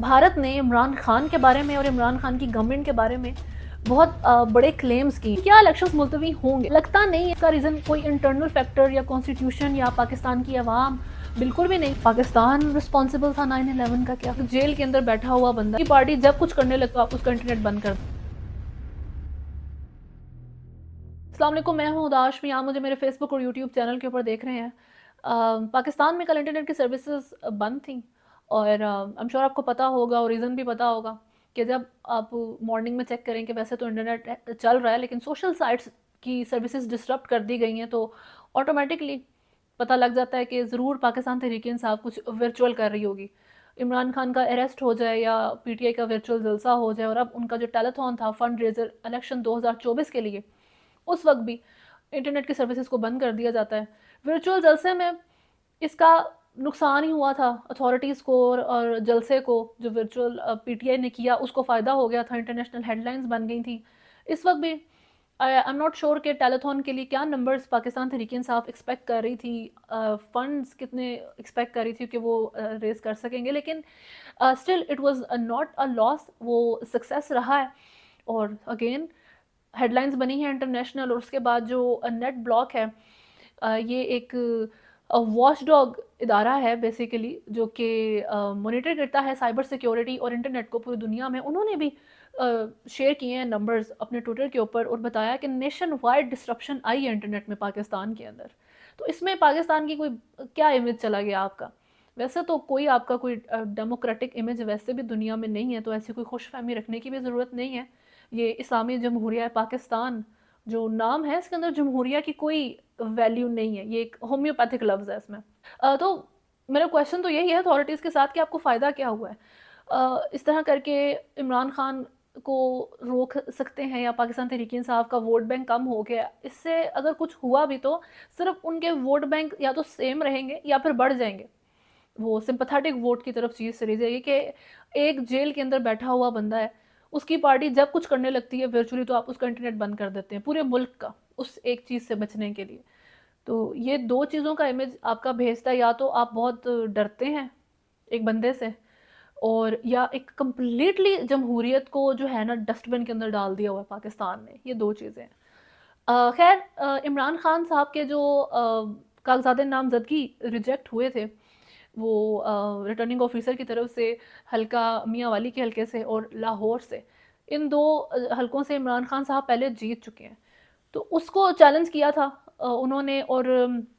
भारत ने इमरान खान के बारे में और इमरान खान की गवर्नमेंट के बारे में बहुत बड़े क्लेम्स की। क्या इलेक्शंस मुलतवी होंगे? लगता नहीं है। इसका रीज़न कोई इंटरनल फैक्टर या कॉन्स्टिट्यूशन या पाकिस्तान की आवाम, बिल्कुल भी नहीं। पाकिस्तान रिस्पॉन्सिबल था 9/11 का। क्या जेल के अंदर बैठा हुआ बंदा की पार्टी जब कुछ करने लगता आप उसका इंटरनेट बंद कर। अस्सलाम वालेकुम, मैं हूँ उदाश में। आप मुझे मेरे फेसबुक और यूट्यूब चैनल के ऊपर देख रहे हैं। पाकिस्तान में कल इंटरनेट की सर्विसेज बंद थी और आई एम श्योर आपको पता होगा और रीज़न भी पता होगा कि जब आप मॉर्निंग में चेक करें कि वैसे तो इंटरनेट चल रहा है लेकिन सोशल साइट्स की सर्विसेज डिसरप्ट कर दी गई हैं, तो ऑटोमेटिकली पता लग जाता है कि ज़रूर पाकिस्तान तहरीक इंसाफ कुछ वर्चुअल कर रही होगी। इमरान खान का अरेस्ट हो जाए या पीटीआई का वर्चुअल जलसा हो जाए, और अब उनका जो टेलीथॉन था फंड रेजर इलेक्शन 2024 के लिए, उस वक्त भी इंटरनेट की सर्विसेज को बंद कर दिया जाता है। वर्चुअल जलसे में इसका नुकसान ही हुआ था अथॉरिटीज़ को, और जलसे को जो वर्चुअल पीटीआई ने किया उसको फ़ायदा हो गया था, इंटरनेशनल हेडलाइंस बन गई थी। इस वक्त भी आई एम नॉट श्योर कि टेलीथॉन के लिए क्या नंबर्स पाकिस्तान तहरीक इंसाफ एक्सपेक्ट कर रही थी, फंड्स कितने एक्सपेक्ट कर रही थी कि वो रेज कर सकेंगे, लेकिन still it was not a loss, वो सक्सेस रहा है। और अगेन हेडलाइंस बनी है इंटरनेशनल। और उसके बाद जो नेट ब्लॉक है, ये एक वॉच डॉग इदारा है बेसिकली, जो कि मॉनिटर करता है साइबर सिक्योरिटी और इंटरनेट को पूरी दुनिया में। उन्होंने भी शेयर किए हैं नंबर्स अपने ट्विटर के ऊपर और बताया कि नेशन वाइड डिस्ट्रप्शन आई है इंटरनेट में पाकिस्तान के अंदर। तो इसमें पाकिस्तान की कोई क्या इमेज चला गया आपका? वैसे तो कोई आपका कोई डेमोक्रेटिक इमेज वैसे भी दुनिया में नहीं है, तो ऐसी कोई खुशफहमी रखने की भी ज़रूरत नहीं है। ये इस्लामी जमहूरिया पाकिस्तान जो नाम है, इसके अंदर जमहूरिया की कोई वैल्यू नहीं है, ये एक होम्योपैथिक लफ्ज़ है इसमें। तो मेरा क्वेश्चन तो यही है अथॉरिटीज़ के साथ कि आपको फ़ायदा क्या हुआ है? इस तरह करके इमरान खान को रोक सकते हैं या पाकिस्तान तहरीक इंसाफ का वोट बैंक कम हो गया, इससे अगर कुछ हुआ भी तो सिर्फ उनके वोट बैंक या तो सेम रहेंगे या फिर बढ़ जाएंगे। वो सिंपैथेटिक वोट की तरफ चीज़ चली जाएगी कि एक जेल के अंदर बैठा हुआ बंदा है, उसकी पार्टी जब कुछ करने लगती है वर्चुअली तो आप उसका इंटरनेट बंद कर देते हैं पूरे मुल्क का, उस एक चीज़ से बचने के लिए। तो ये 2 चीज़ों का इमेज आपका भेजता है, या तो आप बहुत डरते हैं एक बंदे से, और या एक कंप्लीटली जमहूरियत को जो है ना डस्टबिन के अंदर डाल दिया हुआ है पाकिस्तान ने। ये 2 चीज़ें हैं। खैर, इमरान खान साहब के जो कागज़ात नामज़दगी रिजेक्ट हुए थे, वो रिटर्निंग ऑफिसर की तरफ से हल्का मियांवाली के हल्के से और लाहौर से, इन 2 हलकों से इमरान खान साहब पहले जीत चुके हैं। तो उसको चैलेंज किया था उन्होंने, और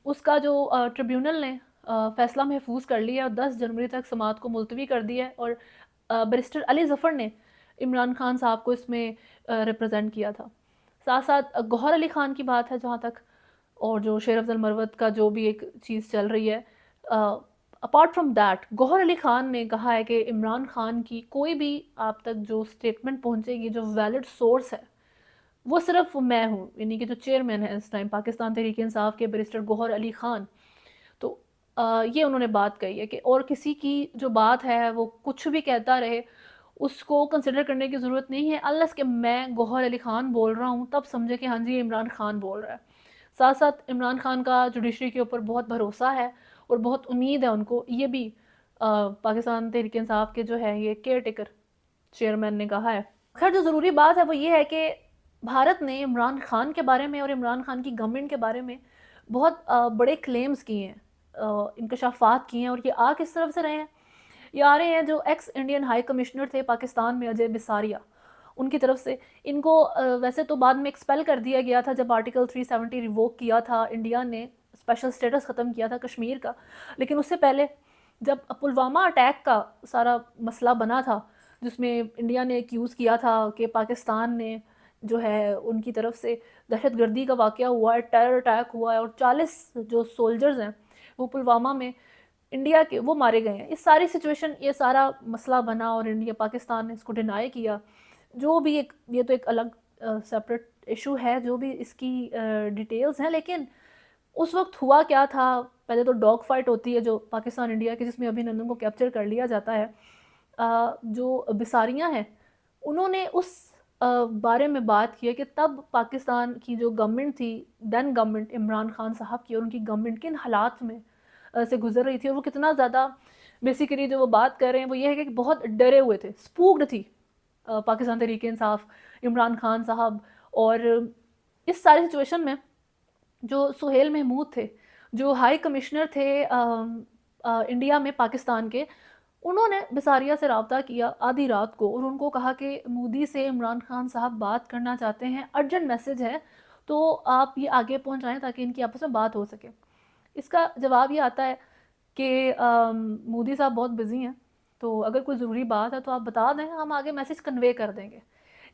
उसका जो ट्रिब्यूनल ने फ़ैसला महफूज कर लिया और 10 जनवरी तक समाअत को मुलतवी कर दिया है। और बैरिस्टर अली ज़फ़र ने इमरान खान साहब को इसमें रिप्रेजेंट किया था। साथ साथ गौहर अली ख़ान की बात है जहाँ तक, और जो शेर अफ़ज़ल मरवत का जो भी एक चीज़ चल रही है, apart from that Gauhar Ali Khan ने कहा है कि इमरान खान की कोई भी आप तक जो स्टेटमेंट पहुँचेगी जो वैलिड सोर्स है, वो सिर्फ मैं हूँ, यानी कि जो चेयरमैन है इस टाइम पाकिस्तान तहरीक इंसाफ के, बैरिस्टर गौहर अली ख़ान। तो ये उन्होंने बात कही है कि और किसी की जो बात है वो कुछ भी कहता रहे, उसको कंसिडर करने की ज़रूरत नहीं है, अनलेस कि मैं गौहर अली ख़ान बोल रहा हूँ तब समझे कि हाँ जी इमरान खान बोल रहा है। साथ साथ इमरान खान का जुडिशरी के ऊपर बहुत भरोसा है और बहुत उम्मीद है उनको। ये भी पाकिस्तान तहरीक इंसाफ के जो है ये केयर टेकर चेयरमैन ने कहा है। खैर, जो ज़रूरी बात है वो ये है कि भारत ने इमरान खान के बारे में और इमरान खान की गवर्नमेंट के बारे में बहुत बड़े क्लेम्स किए हैं, इंकशाफात किए हैं, और ये आ किस तरफ से रहे हैं? ये आ रहे हैं जो एक्स इंडियन हाई कमिश्नर थे पाकिस्तान में, अजय बिसारिया, उनकी तरफ से। इनको वैसे तो बाद में एक्सपेल कर दिया गया था जब आर्टिकल 370 रिवोक किया था, इंडिया ने स्पेशल स्टेटस ख़त्म किया था कश्मीर का। लेकिन उससे पहले जब पुलवामा अटैक का सारा मसला बना था, जिसमें इंडिया ने एक्यूज़ किया था कि पाकिस्तान ने जो है उनकी तरफ से दहशतगर्दी का वाक़या हुआ है, टेरर अटैक हुआ है, और 40 जो सोल्जर्स हैं वो पुलवामा में इंडिया के वो मारे गए हैं। इस सारी सिचुएशन, ये सारा मसला बना और इंडिया पाकिस्तान ने इसको डिनाई किया। जो भी एक, ये तो एक अलग सेपरेट इशू है, जो भी इसकी डिटेल्स हैं, लेकिन उस वक्त हुआ क्या था? पहले तो डॉग फाइट होती है जो पाकिस्तान इंडिया की, जिसमें अभिनंदन को कैप्चर कर लिया जाता है। जो बिसारियाँ हैं उन्होंने उस बारे में बात की है कि तब पाकिस्तान की जो गवर्नमेंट थी, देन गवर्नमेंट इमरान खान साहब की, और उनकी गवर्नमेंट किन हालात में से गुजर रही थी, और वो कितना ज़्यादा बेसिकली जो वो बात कर रहे हैं वो ये है कि बहुत डरे हुए थे, स्पूक्ड थी पाकिस्तान तहरीक इंसाफ, इमरान खान साहब। और इस सारी सिचुएशन में जो सुहेल महमूद थे, जो हाई कमिश्नर थे इंडिया में पाकिस्तान के, उन्होंने बिसारिया से रब्ता किया आधी रात को और उनको कहा कि मोदी से इमरान खान साहब बात करना चाहते हैं, अर्जेंट मैसेज है, तो आप ये आगे पहुंचाएं ताकि इनकी आपस में बात हो सके। इसका जवाब ये आता है कि मोदी साहब बहुत बिजी हैं, तो अगर कोई ज़रूरी बात है तो आप बता दें, हम आगे मैसेज कन्वे कर देंगे।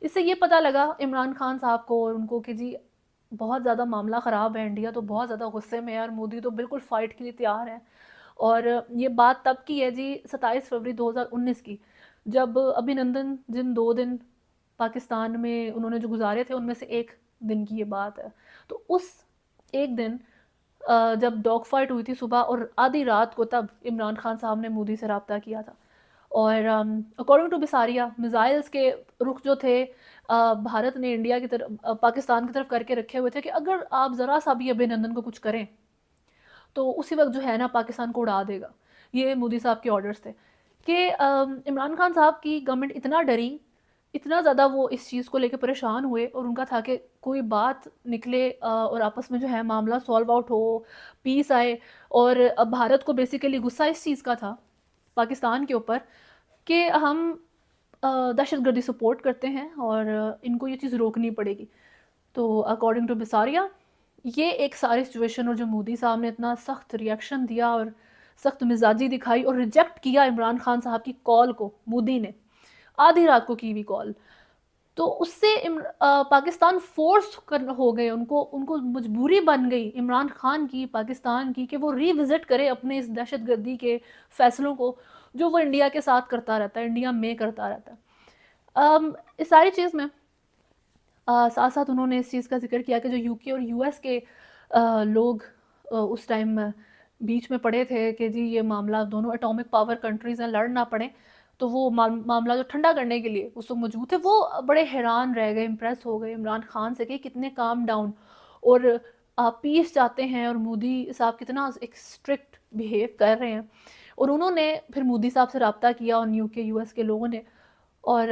इससे ये पता लगा इमरान खान साहब को और उनको कि जी बहुत ज़्यादा मामला ख़राब है, इंडिया तो बहुत ज़्यादा गुस्से में है और मोदी तो बिल्कुल फ़ाइट के लिए तैयार है। और ये बात तब की है जी 27 फरवरी 2019 की, जब अभिनंदन जिन 2 दिन पाकिस्तान में उन्होंने जो गुजारे थे उनमें से एक दिन की ये बात है। तो उस एक दिन जब डॉग फाइट हुई थी सुबह और आधी रात को, तब इमरान खान साहब ने मोदी से रब्ता किया था। और अकॉर्डिंग टू बिसारिया मिसाइल्स के रुख जो थे भारत ने इंडिया की तरफ पाकिस्तान की तरफ करके रखे हुए थे कि अगर आप ज़रा सा भी अभिनंदन को कुछ करें तो उसी वक्त जो है ना पाकिस्तान को उड़ा देगा। ये मोदी साहब के ऑर्डर्स थे कि इमरान खान साहब की गवर्नमेंट इतना डरी, इतना ज़्यादा वो इस चीज़ को लेकर परेशान हुए और उनका था कि कोई बात निकले और आपस में जो है मामला सॉल्व आउट हो, पीस आए। और अब भारत को बेसिकली गुस्सा इस चीज़ का था पाकिस्तान के ऊपर कि हम दहशतगर्दी सपोर्ट करते हैं और इनको ये चीज़ रोकनी पड़ेगी। तो अकॉर्डिंग टू बिसारिया ये एक सारी सिचुएशन, और जो मोदी साहब ने इतना सख्त रिएक्शन दिया और सख्त मिजाजी दिखाई और रिजेक्ट किया इमरान खान साहब की कॉल को, मोदी ने आधी रात को की हुई कॉल, तो उससे पाकिस्तान फोर्स कर हो गए, उनको उनको मजबूरी बन गई इमरान खान की, पाकिस्तान की, कि वो रिविजिट करे अपने इस दहशतगर्दी के फैसलों को जो वो इंडिया के साथ करता रहता है, इंडिया में करता रहता है। इस सारी चीज़ में साथ साथ उन्होंने इस चीज़ का जिक्र किया कि जो यूके और यूएस के लोग उस टाइम बीच में पड़े थे कि जी ये मामला, दोनों एटॉमिक पावर कंट्रीज़ हैं, लड़ ना पड़े, तो वो मामला जो ठंडा करने के लिए उस वक्त मौजूद थे, वो बड़े हैरान रह गए, इम्प्रेस हो गए इमरान खान से कि कितने काम डाउन और पीस चाहते हैं और मोदी साहब कितना एक स्ट्रिक्ट बिहेव कर रहे हैं। और उन्होंने फिर मोदी साहब से रब्ता किया और यूके यूएस के लोगों ने, और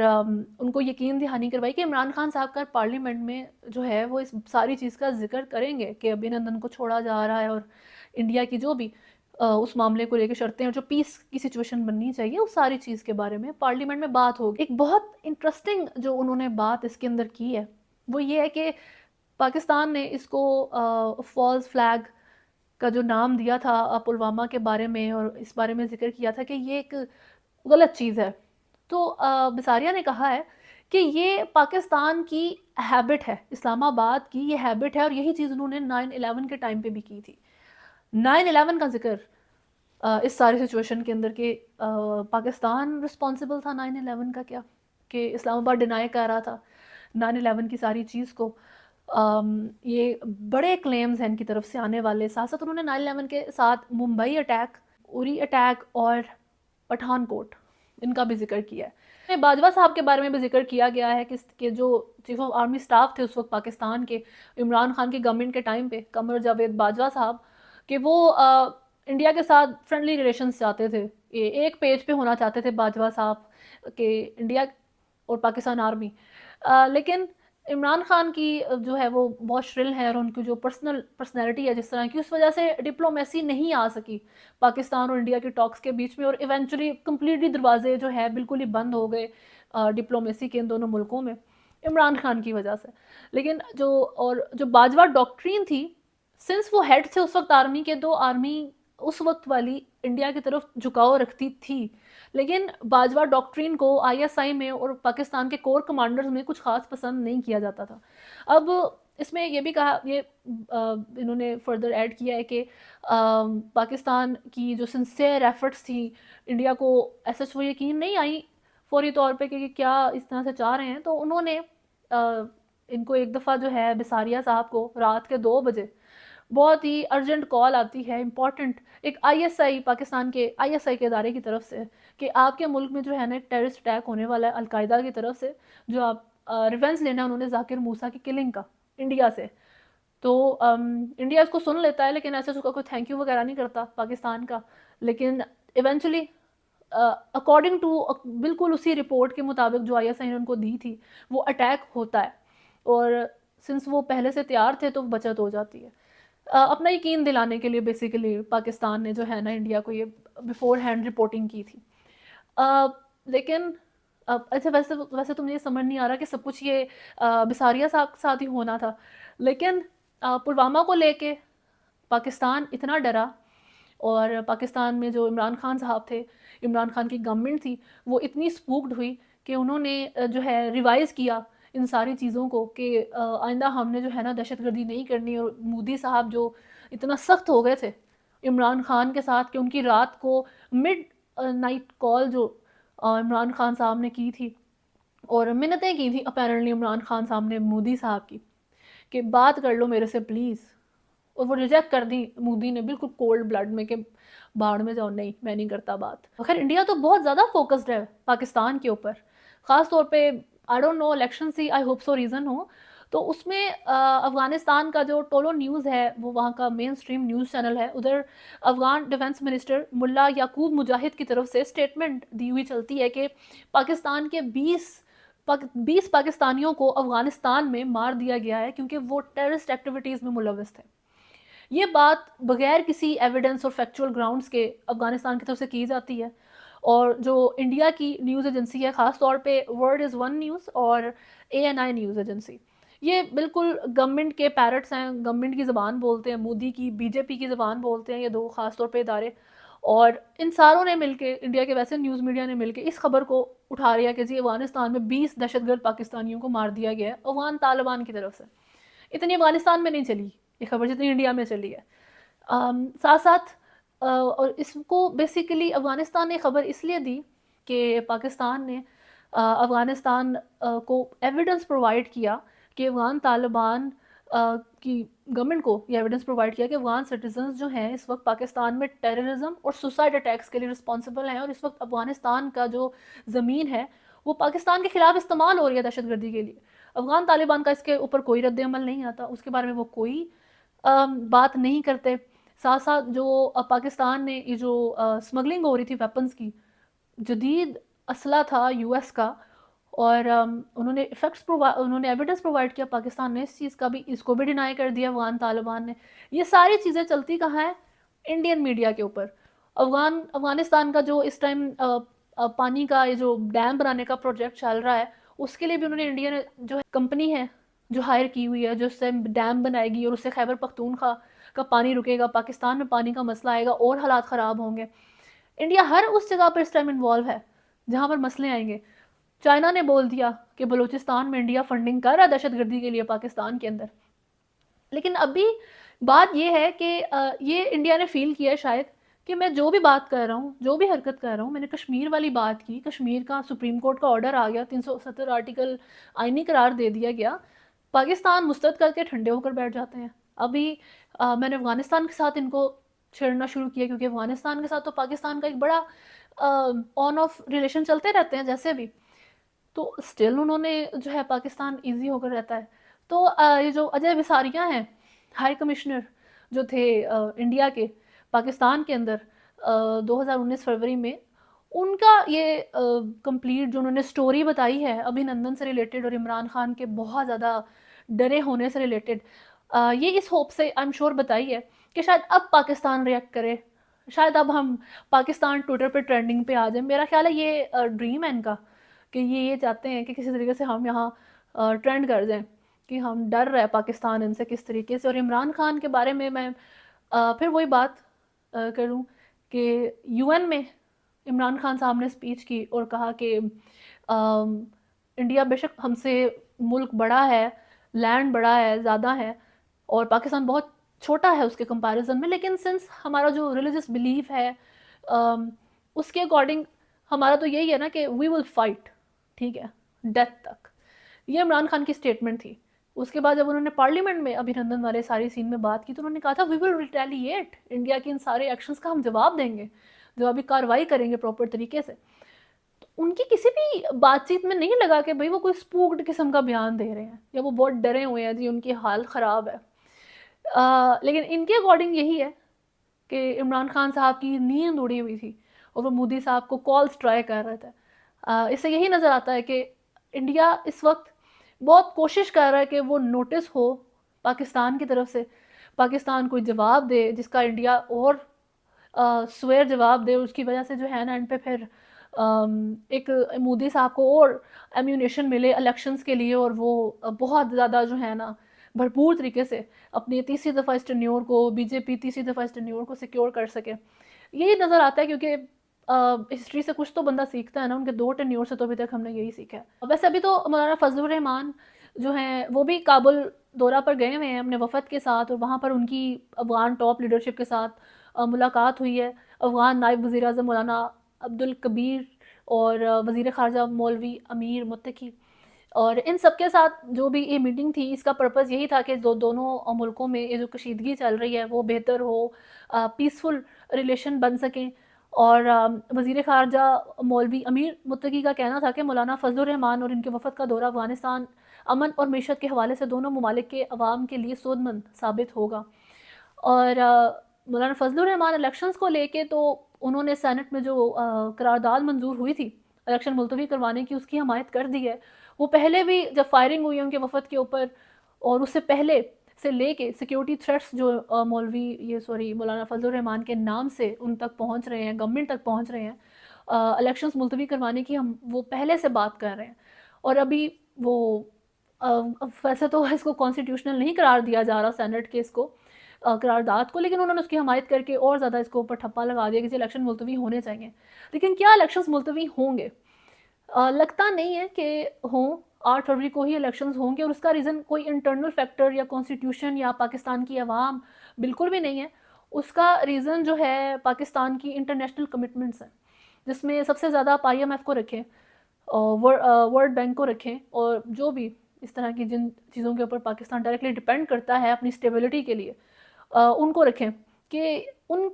उनको यकीन दहानी करवाई कि इमरान खान साहब का पार्लियामेंट में जो है वो इस सारी चीज़ का जिक्र करेंगे कि अभिनंदन को छोड़ा जा रहा है और इंडिया की जो भी उस मामले को लेकर शर्तें और जो पीस की सिचुएशन बननी चाहिए उस सारी चीज़ के बारे में पार्लियामेंट में बात होगी। एक बहुत इंटरेस्टिंग जो उन्होंने बात इसके अंदर की है वो ये है कि पाकिस्तान ने इसको फॉल्स फ्लैग का जो नाम दिया था पुलवामा के बारे में, और इस बारे में जिक्र किया था कि ये एक गलत चीज़ है। तो बिसारिया ने कहा है कि ये पाकिस्तान की हैबिट है, इस्लामाबाद की ये हैबिट है, और यही चीज़ उन्होंने 9/11 के टाइम पे भी की थी। 9/11 का जिक्र इस सारी सिचुएशन के अंदर कि पाकिस्तान रिस्पॉन्सिबल था 9/11 का, क्या कि इस्लामाबाद डिनाई कर रहा था 9/11 की सारी चीज़ को। ये बड़े क्लेम्स हैं इनकी तरफ से आने वाले। साथ साथ उन्होंने 9/11 के साथ मुंबई अटैक, उरी अटैक और पठानकोट, इनका भी जिक्र किया है। बाजवा साहब के बारे में भी जिक्र किया गया है कि जो चीफ ऑफ आर्मी स्टाफ थे उस वक्त पाकिस्तान के, इमरान खान की गवर्नमेंट के टाइम पे, कमर जावेद बाजवा साहब, कि वो इंडिया के साथ फ्रेंडली रिलेशंस चाहते थे, ये एक पेज पे होना चाहते थे बाजवा साहब कि इंडिया और पाकिस्तान आर्मी। लेकिन इमरान खान की जो है वो बहुत श्रिल है और उनकी जो पर्सनैलिटी है जिस तरह की, उस वजह से डिप्लोमेसी नहीं आ सकी पाकिस्तान और इंडिया के टॉक्स के बीच में, और इवेंचुअली कम्प्लीटली दरवाजे जो है बिल्कुल ही बंद हो गए डिप्लोमेसी के इन दोनों मुल्कों में इमरान खान की वजह से। लेकिन जो बाजवा डॉक्ट्रीन थी, सिंस वो हेड थे उस वक्त आर्मी के, तो आर्मी उस वक्त वाली इंडिया की तरफ झुकाव रखती थी, लेकिन बाजवा डॉक्ट्रीन को आईएसआई में और पाकिस्तान के कोर कमांडर्स में कुछ खास पसंद नहीं किया जाता था। अब इसमें ये भी कहा, ये इन्होंने फर्दर ऐड किया है कि पाकिस्तान की जो सिंसियर एफर्ट्स थी, इंडिया को ऐसा वो यकीन नहीं आई फौरी तौर पे कि क्या इस तरह से चाह रहे हैं, तो उन्होंने इनको एक दफ़ा जो है बिसारिया साहब को रात के 2 बजे बहुत ही अर्जेंट कॉल आती है, इम्पॉर्टेंट, एक आईएसआई, पाकिस्तान के आईएसआई के इदारे की तरफ से, कि आपके मुल्क में जो है ना एक टेररिस्ट अटैक होने वाला है अलकायदा की तरफ से, जो आप रिवेंज लेना उन्होंने जाकिर मूसा की किलिंग का इंडिया से। तो इंडिया इसको सुन लेता है, लेकिन ऐसे उसका कोई थैंक यू वगैरह नहीं करता पाकिस्तान का। लेकिन इवेंचुअली अकॉर्डिंग टू बिल्कुल उसी रिपोर्ट के मुताबिक जो आईएसआई ने उनको दी थी, वो अटैक होता है। और सिंस वो पहले से तैयार थे तो बचत हो जाती है। अपना यकीन दिलाने के लिए बेसिकली पाकिस्तान ने जो है ना इंडिया को ये बिफोर हैंड रिपोर्टिंग की थी। अ, लेकिन अच्छा, वैसे वैसे तो मुझे समझ नहीं आ रहा कि सब कुछ ये बिसारिया साहब के साथ ही होना था। लेकिन पुलवामा को लेके पाकिस्तान इतना डरा, और पाकिस्तान में जो इमरान खान साहब थे, इमरान खान की गवर्नमेंट थी, वो इतनी स्पूक्ड हुई कि उन्होंने जो है रिवाइज़ किया इन सारी चीज़ों को कि आइंदा हमने जो है ना दहशतगर्दी नहीं करनी। और मोदी साहब जो इतना सख्त हो गए थे इमरान खान के साथ कि उनकी रात को मिड नाइट कॉल जो इमरान खान साहब ने की थी और मिन्नतें की थी अपेरेंटली इमरान खान साहब ने मोदी साहब की कि बात कर लो मेरे से प्लीज़। और वो रिजेक्ट कर दी मोदी ने बिल्कुल कोल्ड ब्लड में कि बाढ़ में जाओ, नहीं मैं नहीं करता बात। खैर इंडिया तो बहुत ज़्यादा फोकस्ड है पाकिस्तान के ऊपर, ख़ास तौर पे I don't know election see I hope so reason हो। तो उसमें अफ़गानिस्तान का जो टोलो न्यूज़ है वो वहाँ का मेन स्ट्रीम न्यूज़ चैनल है। उधर अफ़गान डिफेंस मिनिस्टर मुल्ला याकूब मुजाहिद की तरफ से स्टेटमेंट दी हुई चलती है कि पाकिस्तान के 20 पाकिस्तानियों को अफ़गानिस्तान में मार दिया गया है क्योंकि वो टेररिस्ट एक्टिविटीज़ में मुलविस थे। ये बात बगैर किसी एविडेंस और फैक्चुअल ग्राउंड्स के अफ़गानिस्तान की तरफ से की जाती है। और जो इंडिया की न्यूज़ एजेंसी है, ख़ास तौर पे वर्ल्ड इज़ वन न्यूज़ और एएनआई न्यूज़ एजेंसी, ये बिल्कुल गवर्नमेंट के पैरट्स हैं, गवर्नमेंट की ज़बान बोलते हैं, मोदी की बीजेपी की ज़बान बोलते हैं ये दो ख़ास तौर पे इदारे। और इन सारों ने मिलके, इंडिया के वैसे न्यूज़ मीडिया ने मिलके इस खबर को उठा लिया कि जी अफ़गानिस्तान में 20 दहशतगर्द पाकिस्तानियों को मार दिया गया है अफ़गान तालिबान की तरफ से। इतनी अफ़गानिस्तान में नहीं चली ये खबर जितनी इंडिया में चली है। साथ साथ और इसको बेसिकली अफ़गानिस्तान ने खबर इसलिए दी कि पाकिस्तान ने अफ़गानिस्तान को एविडेंस प्रोवाइड किया कि अफ़गान तालिबान की गवर्नमेंट को ये एविडेंस प्रोवाइड किया कि अफ़गान सिटीजन्स जो हैं इस वक्त पाकिस्तान में टेररिज्म और सुसाइड अटैक्स के लिए रिस्पॉन्सिबल हैं। और इस वक्त अफ़गानिस्तान का जो ज़मीन है वो पाकिस्तान के ख़िलाफ़ इस्तेमाल हो रही है दहशतगर्दी के लिए। अफ़गान तालिबान का इसके ऊपर कोई रद्द अमल नहीं आता, उसके बारे में वो कोई बात नहीं करते। साथ साथ जो पाकिस्तान ने ये जो स्मगलिंग हो रही थी वेपन्स की, जदीद असला था यूएस का, और उन्होंने एविडेंस प्रोवाइड किया पाकिस्तान ने इस चीज़ का भी, इसको भी डिनाई कर दिया अफ़गान तालिबान ने। ये सारी चीज़ें चलती कहाँ हैं? इंडियन मीडिया के ऊपर। अफ़गानिस्तान का जो इस टाइम पानी का ये जो डैम बनाने का प्रोजेक्ट चल रहा है, उसके लिए भी उन्होंने इंडियन जो कंपनी है जो हायर की हुई है, जो उससे डैम बनाएगी और उससे खैबर पख्तूनख्वा का पानी रुकेगा, पाकिस्तान में पानी का मसला आएगा और हालात ख़राब होंगे। इंडिया हर उस जगह पर इस टाइम इन्वॉल्व है जहाँ पर मसले आएंगे। चाइना ने बोल दिया कि बलूचिस्तान में इंडिया फंडिंग कर रहा है दहशतगर्दी के लिए पाकिस्तान के अंदर। लेकिन अभी बात ये है कि ये इंडिया ने फ़ील किया है शायद कि मैं जो भी बात कर रहा हूँ, जो भी हरकत कर रहा हूँ, मैंने कश्मीर वाली बात की, कश्मीर का सुप्रीम कोर्ट का ऑर्डर आ गया, 370 आर्टिकल आईनी करार दे दिया गया, पाकिस्तान मुस्तरद करके ठंडे होकर बैठ जाते हैं। अभी मैंने अफ़गानिस्तान के साथ इनको छेड़ना शुरू किया क्योंकि अफ़गानिस्तान के साथ तो पाकिस्तान का एक बड़ा ऑन ऑफ रिलेशन चलते रहते हैं जैसे भी। तो स्टिल उन्होंने जो है पाकिस्तान ईज़ी होकर रहता है। तो ये जो अजय बिसारिया हैं, हाई कमिश्नर जो थे इंडिया के पाकिस्तान के अंदर 2019 फरवरी में, उनका ये कंप्लीट जो उन्होंने स्टोरी बताई है अभिनंदन से रिलेटेड और इमरान खान के बहुत ज़्यादा डरे होने से रिलेटेड, ये इस होप से आई एम श्योर बताई है कि शायद अब पाकिस्तान रिएक्ट करे, शायद अब हम पाकिस्तान ट्विटर पे ट्रेंडिंग पे आ जाए। मेरा ख्याल है ये ड्रीम है इनका कि ये चाहते हैं कि किसी तरीके से हम यहाँ ट्रेंड कर जाएं, कि हम डर रहे पाकिस्तान इनसे किस तरीके से। और इमरान खान के बारे में मैं फिर वही बात करूँ कि यूएन में इमरान खान साहब ने स्पीच की और कहा कि इंडिया बेशक हमसे मुल्क बड़ा है, लैंड बड़ा है, ज़्यादा है, और पाकिस्तान बहुत छोटा है उसके कंपैरिजन में, लेकिन सिंस हमारा जो रिलीजियस बिलीफ है उसके अकॉर्डिंग हमारा तो यही है ना कि वी विल फाइट, ठीक है, डेथ तक। ये इमरान खान की स्टेटमेंट थी। उसके बाद जब उन्होंने पार्लियामेंट में अभिनंदन वाले सारी सीन में बात की तो उन्होंने कहा था वी विल रिटेलिएट, इंडिया के इन सारे एक्शंस का हम जवाब देंगे, जवाबी कार्रवाई करेंगे प्रॉपर तरीके से। तो उनकी किसी भी बातचीत में नहीं लगा कि भाई वो कोई स्पूक्ड किस्म का बयान दे रहे हैं या वो बहुत डरे हुए हैं जी उनकी हाल ख़राब है। लेकिन इनके अकॉर्डिंग यही है कि इमरान खान साहब की नींद उड़ी हुई थी और वो मोदी साहब को कॉल्स ट्राई कर रहे थे। इससे यही नज़र आता है कि इंडिया इस वक्त बहुत कोशिश कर रहा है कि वो नोटिस हो पाकिस्तान की तरफ से, पाकिस्तान कोई जवाब दे जिसका इंडिया और स्वेर जवाब दे। उसकी वजह से जो है ना एंड पे फिर एक मोदी साहब को और एम्यूनेशन मिले इलेक्शंस के लिए, और वो बहुत ज़्यादा जो है ना भरपूर तरीके से अपनी तीसरी दफ़ा इस टेन्योर को, बीजेपी तीसरी दफ़ा इस टेन्योर को सिक्योर कर सके। यही नज़र आता है, क्योंकि हिस्ट्री से कुछ तो बंदा सीखता है ना, उनके 2 टेन्योर से तो अभी तक हमने यही सीखा है। वैसे अभी तो मौलाना फजलुर रहमान जो हैं वो भी काबुल दौरा पर गए हुए हैं अपने वफ़द के साथ, और वहाँ पर उनकी अफ़गान टॉप लीडरशिप के साथ मुलाकात हुई है। अफ़गान नायब वज़ीर-ए-आज़म मौलाना अब्दुल कबीर और वज़ीर ख़ारजा मौलवी अमीर मुत्तकी, और इन सब के साथ जो भी ये मीटिंग थी, इसका पर्पज़ यही था कि दोनों मुल्कों में ये जो कशीदगी चल रही है वो बेहतर हो, पीसफुल रिलेशन बन सकें। और वज़ीर ख़ारजा मौलवी अमीर मुत्तकी का कहना था कि मौलाना फजलुर रहमान और इनके वफ़द का दौरा अफ़गानिस्तान अमन और मईशत के हवाले से दोनों ममालिक के अवाम के लिए सूदमंद साबित होगा। और मौलाना फजलुर रहमान इलेक्शंस को लेके तो उन्होंने सेनेट में जो करारदाद मंजूर हुई थी इलेक्शन मुलतवी करवाने की, उसकी हमायत कर दी है। वो पहले भी जब फायरिंग हुई उनके वफ़द के ऊपर, और उससे पहले से लेके सिक्योरिटी थ्रेट्स जो मौलाना फजलुर रहमान के नाम से उन तक पहुंच रहे हैं, गवर्नमेंट तक पहुंच रहे हैं, इलेक्शंस मुलतवी करवाने की हम वो पहले से बात कर रहे हैं। और अभी वो वैसे तो इसको कॉन्स्टिट्यूशनल नहीं करार दिया जा रहा सेनेट के इसको करारदाद को, लेकिन उन्होंने उसकी हमायत करके और ज़्यादा इसको ऊपर ठप्पा लगा दिया कि इलेक्शन मुलतवी होने चाहिए। लेकिन क्या इलेक्शंस मुलतवी होंगे? लगता नहीं है कि हों। 8 फरवरी को ही इलेक्शंस होंगे, और उसका रीज़न कोई इंटरनल फैक्टर या कॉन्स्टिट्यूशन या पाकिस्तान की अवाम बिल्कुल भी नहीं है। उसका रीज़न जो है पाकिस्तान की इंटरनेशनल कमिटमेंट्स हैं, जिसमें सबसे ज़्यादा आप IMF को रखें, वर्ल्ड बैंक को रखें, और जो भी इस तरह की जिन चीज़ों के ऊपर पाकिस्तान डायरेक्टली डिपेंड करता है अपनी स्टेबिलिटी के लिए, उनको रखें कि उन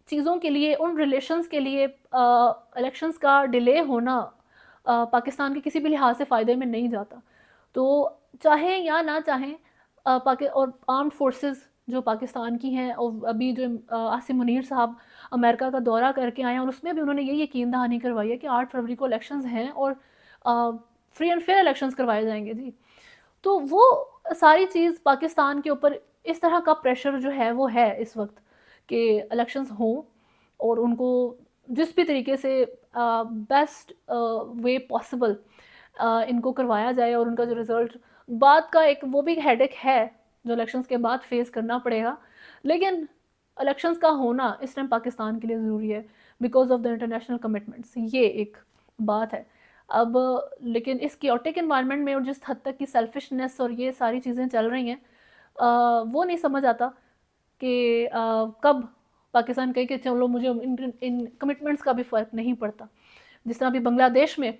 चीज़ों के लिए, उन रिलेशंस के लिए इलेक्शंस का डिले होना पाकिस्तान के किसी भी लिहाज से फ़ायदे में नहीं जाता। तो चाहें या ना चाहें, और आर्म्ड फोर्सेस जो पाकिस्तान की हैं, और अभी जो आसिम मुनीर साहब अमेरिका का दौरा करके आए हैं, और उसमें भी उन्होंने ये यकीन दहानी करवाई है कि 8 फरवरी को इलेक्शंस हैं, और फ्री एंड फेयर इलेक्शंस करवाए जाएंगे जी। तो वो सारी चीज़ पाकिस्तान के ऊपर इस तरह का प्रेशर जो है वो है इस वक्त कि इलेक्शंस हों, और उनको जिस भी तरीके से बेस्ट वे पॉसिबल इनको करवाया जाए, और उनका जो रिज़ल्ट बाद का एक वो भी हेडेक है जो इलेक्शंस के बाद फेस करना पड़ेगा। लेकिन इलेक्शंस का होना इस टाइम पाकिस्तान के लिए ज़रूरी है because of the international commitments, ये एक बात है। अब लेकिन इस क्योटिक इन्वायरमेंट में और जिस हद तक की सेल्फिशनेस और ये सारी चीज़ें चल रही हैं, वो नहीं समझ आता कि कब पाकिस्तान कहे कि चलो मुझे इन कमिटमेंट्स का भी फ़र्क नहीं पड़ता। जिस तरह अभी बांग्लादेश में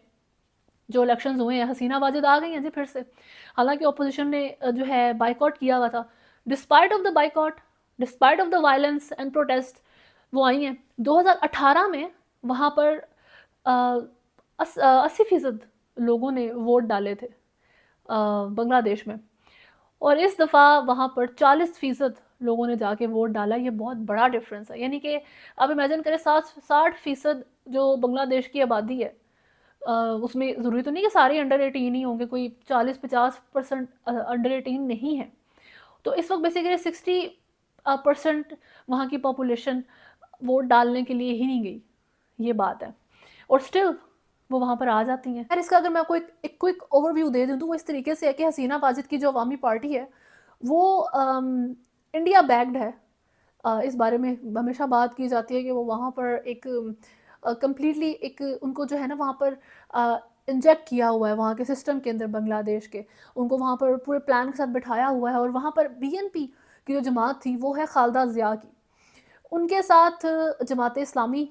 जो इलेक्शंस हुए हैं, हसीना वाजिद आ गई हैं जी फिर से। हालांकि अपोजिशन ने जो है बाइकआउट किया हुआ था, despite of the boycott, despite of the violence and protest, वो आई हैं। 2018 में वहाँ पर 80% लोगों ने वोट डाले थे बांग्लादेश में, और इस दफ़ा वहाँ पर 40% लोगों ने जाके वोट डाला। ये बहुत बड़ा डिफरेंस है। यानी कि आप इमेजिन करें 60% जो बांग्लादेश की आबादी है, उसमें ज़रूरी तो नहीं कि सारे अंडर 18 ही होंगे, कोई 40-50% अंडर 18 नहीं है। तो इस वक्त बेसिकली 60% वहाँ की पॉपुलेशन वोट डालने के लिए ही नहीं गई, ये बात है, और स्टिल वो वहाँ पर आ जाती हैं। यार इसका अगर मैं आपको एक क्विक ओवरव्यू दे दूँ तो वो इस तरीके से है कि हसीना वाजिद की जो अवामी पार्टी है वो इंडिया बैक्ड है। इस बारे में हमेशा बात की जाती है कि वो वहाँ पर एक कम्प्लीटली एक उनको जो है ना वहाँ पर इंजेक्ट किया हुआ है वहाँ के सिस्टम के अंदर, बांग्लादेश के उनको वहाँ पर पूरे प्लान के साथ बिठाया हुआ है। और वहाँ पर BNP की जो जमात थी वो है खालदा ज़िया की, उनके साथ जमात इस्लामी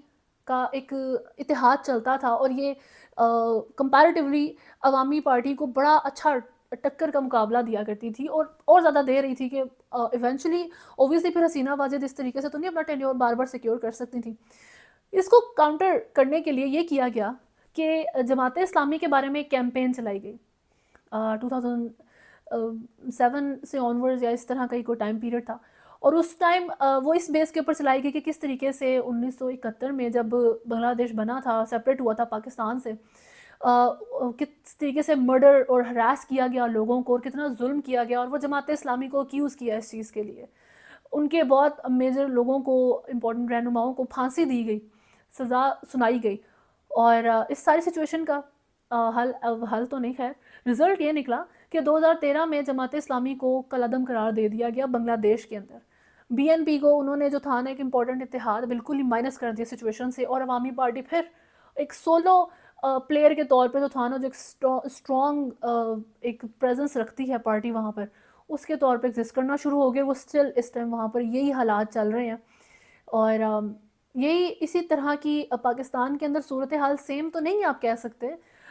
का एक इतिहाद चलता था, और ये कंपैरेटिवली अवामी पार्टी को बड़ा अच्छा टक्कर का मुकाबला दिया करती थी, और ज़्यादा दे रही थी कि इवेंचुअली ऑब्वियसली फिर हसीना वाजिद इस तरीके से तो नहीं अपना टेन्योर बार बार सिक्योर कर सकती थी। इसको काउंटर करने के लिए ये किया गया कि जमात इस्लामी के बारे में एक कैंपेन चलाई गई 2007 से ऑनवर्ड्स या इस तरह का ही कोई टाइम पीरियड था, और उस टाइम वो इस बेस के ऊपर चलाई गई कि किस तरीके से 1971 में जब बांग्लादेश बना था, सेपरेट हुआ था पाकिस्तान से, किस तरीके से मर्डर और हरास किया गया लोगों को और कितना जुल्म किया गया, और वो जमात इस्लामी को अक्यूज़ किया इस चीज़ के लिए। उनके बहुत मेजर लोगों को, इम्पोर्टेंट रहनुमाओं को फांसी दी गई, सज़ा सुनाई गई। और इस सारी सिचुएशन का हल तो नहीं, खैर रिज़ल्ट ये निकला कि 2013 में जमात इस्लामी को कलअदम करार दे दिया गया बांग्लादेश के अंदर। बीएनपी को उन्होंने जो था ना एक इम्पॉर्टेंट इत्तेहाद, बिल्कुल ही माइनस कर दिया सिचुएशन से, और अवामी पार्टी फिर एक सोलो प्लेयर के तौर पे जो था ना, जो एक स्ट्रॉन्ग एक प्रेजेंस रखती है पार्टी वहाँ पर, उसके तौर पे एग्जिस्ट करना शुरू हो गए। वो स्टिल इस टाइम वहाँ पर यही हालात चल रहे हैं। और यही इसी तरह की पाकिस्तान के अंदर सूरत हाल सेम तो नहीं आप कह सकते,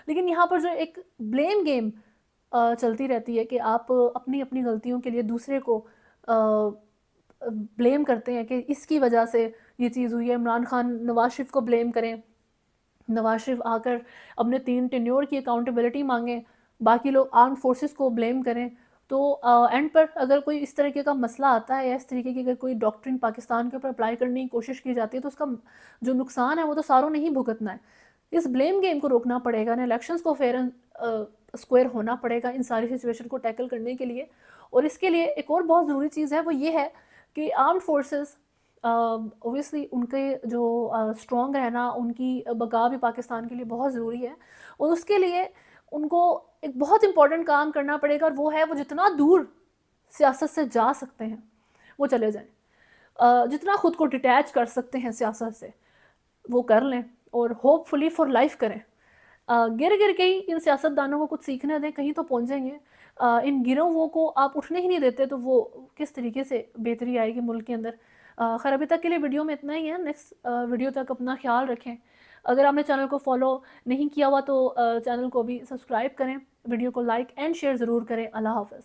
लेकिन यहाँ पर जो एक ब्लेम गेम चलती रहती है कि आप अपनी अपनी गलतियों के लिए दूसरे को ब्लेम करते हैं कि इसकी वजह से ये चीज़ हुई है। इमरान खान नवाज शरीफ को ब्लेम करें, नवाज शरीफ आकर अपने 3 टेन्योर की अकाउंटेबिलिटी मांगें, बाकी लोग आर्म फोर्सेस को ब्लेम करें। तो एंड पर अगर कोई इस तरीके का मसला आता है या इस तरीके की अगर कोई डॉक्ट्रिन पाकिस्तान के ऊपर अप्लाई करने की कोशिश की जाती है, तो उसका जो नुकसान है वो तो सारों ने ही भुगतना है। इस ब्लेम गेम को रोकना पड़ेगा ना, इलेक्शंस को फेयर एंड स्क्वायर होना पड़ेगा इन सारी सिचुएशन को टैकल करने के लिए। और इसके लिए एक और बहुत ज़रूरी चीज़ है, वो ये है कि आर्म्ड फोर्सेस ओबियसली उनके जो स्ट्रॉन्ग रहना, उनकी बका भी पाकिस्तान के लिए बहुत ज़रूरी है। और उसके लिए उनको एक बहुत इंपॉर्टेंट काम करना पड़ेगा, और वो है वो जितना दूर सियासत से जा सकते हैं वो चले जाएं। जितना खुद को डिटैच कर सकते हैं सियासत से वो कर लें, और होपफुली फॉर लाइफ करें। गिर गिर के ही इन सियासतदानों को कुछ सीखने दें, कहीं तो पहुँचेंगे। इन गिरोहों को आप उठने ही नहीं देते तो वो किस तरीके से बेहतरी आएगी मुल्क के अंदर। खैर अभी तक के लिए वीडियो में इतना ही है। नेक्स्ट वीडियो तक अपना ख्याल रखें। अगर आपने चैनल को फॉलो नहीं किया हुआ तो चैनल को भी सब्सक्राइब करें, वीडियो को लाइक एंड शेयर ज़रूर करें। अल्लाह हाफ़िज़।